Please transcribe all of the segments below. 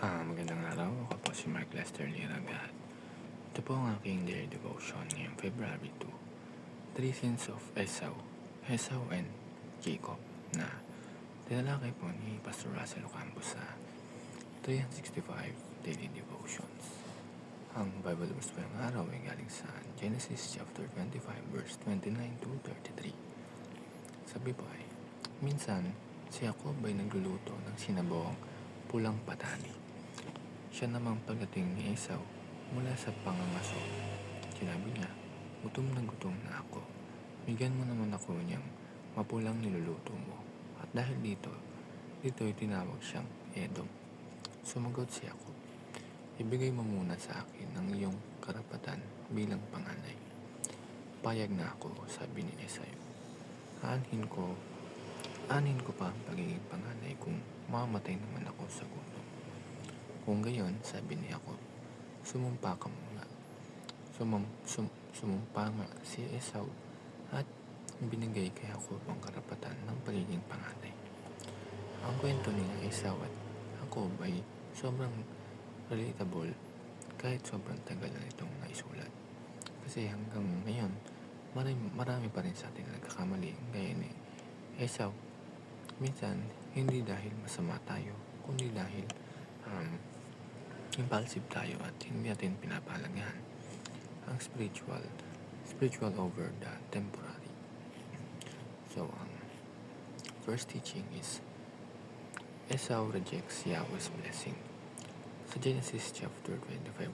Magandang araw. Ako po si Mark Lester Liragat. Ito po ang aking daily devotion ngayong February 2. Three sins of Esau and Jacob na tinalakay po ni Pastor Russell Ocampo sa 365 Daily Devotions. Ang Bible verse po ng araw ay galing sa Genesis chapter 25 verse 29 to 33. Sabi po ay, minsan si Jacob ay nagluluto ng sinabawang pulang patani. Siya namang pagdating ni Esau mula sa pangangaso, sinabi niya, gutom na ako. Bigyan mo naman ako niyang mapulang niluluto mo. At dahil dito'y tinawag siyang Edom. Sumagot si Jacob, ibigay mo muna sa akin ang iyong karapatan bilang panganay. Payag na ako, sabi ni Esau. Aanhin ko pa ang pagiging panganay kung mamamatay naman ako sa gutom. Kung gayon, sabi ni Jacob, sumumpa ka muna. Sumumpa nga si Esau at binigay kay Jacob ang karapatan ng pagiging panganay. Ang kwento ni Esau at Jacob ay sobrang relatable kahit sobrang tagal na itong naisulat. Kasi hanggang ngayon, marami pa rin sa atin na nagkakamali gaya ni Esau. Minsan, hindi dahil masama tayo, kundi dahil impulsive tayo at hindi natin pinapahalagahan ang spiritual over the temporary. So, ang first teaching is Esau rejects Yahweh's blessing. Sa Genesis chapter 25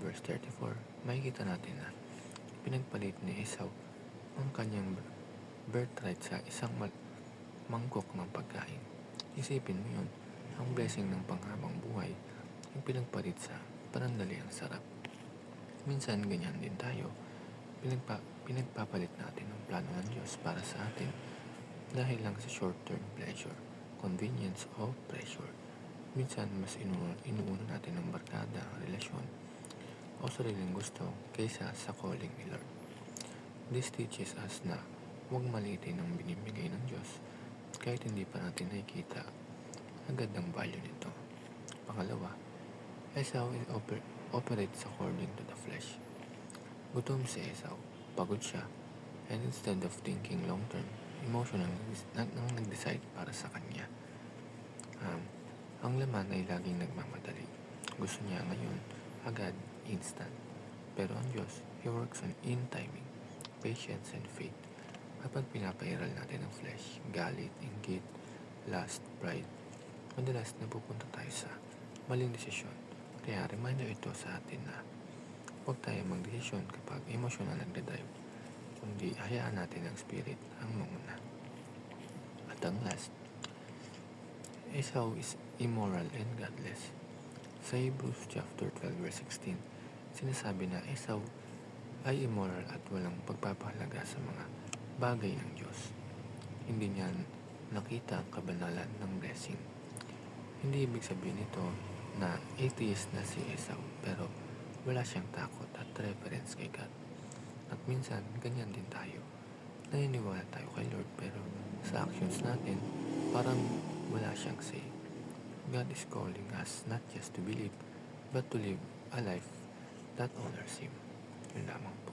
verse 34, makikita natin na pinagpalit ni Esau ang kanyang birthright sa isang mangkok ng pagkain. Isipin mo yun, ang blessing ng panghabang buhay yung pinagpalit sa panandaliang sarap. Minsan ganyan din tayo, pinagpapalit natin ang plano ng Diyos para sa atin dahil lang sa short-term pleasure, convenience o pressure. Minsan mas inuuna natin ang barkada, relasyon o sariling gusto kaysa sa calling ni Lord. This teaches us na huwag maliitin ang binibigay ng Diyos kahit hindi pa natin nakikita agad ang value nito. Pangalawa, Esau operates according to the flesh. Gutom si Esau, pagod siya, and instead of thinking long-term, emotional nang nag-decide para sa kanya. Ang laman ay laging nagmamadali. Gusto niya ngayon, agad, instant. Pero ang Diyos, He works in timing, patience, and faith. Kapag pinapairal natin ang flesh, galit, inggit, lust, pride, madalas napupunta tayo sa maling desisyon. Kaya reminder ito sa atin na huwag tayo magdesisyon kapag emosyonal nagdadrive, kundi hayaan natin ang spirit ang manguna. At ang last, Esau is immoral and godless. Sa Hebrews chapter 12 verse 16, sinasabi na Esau ay immoral at walang pagpapahalaga sa mga bagay ng Diyos. Hindi niya nakita ang kabanalan ng blessing. Hindi ibig sabihin nito na atheist na si Esau, pero wala siyang takot at reference kay God. At minsan, ganyan din tayo. Naniniwala tayo kay Lord, pero sa actions natin, parang wala siyang say. God is calling us not just to believe, but to live a life that honors Him. Yun lamang po.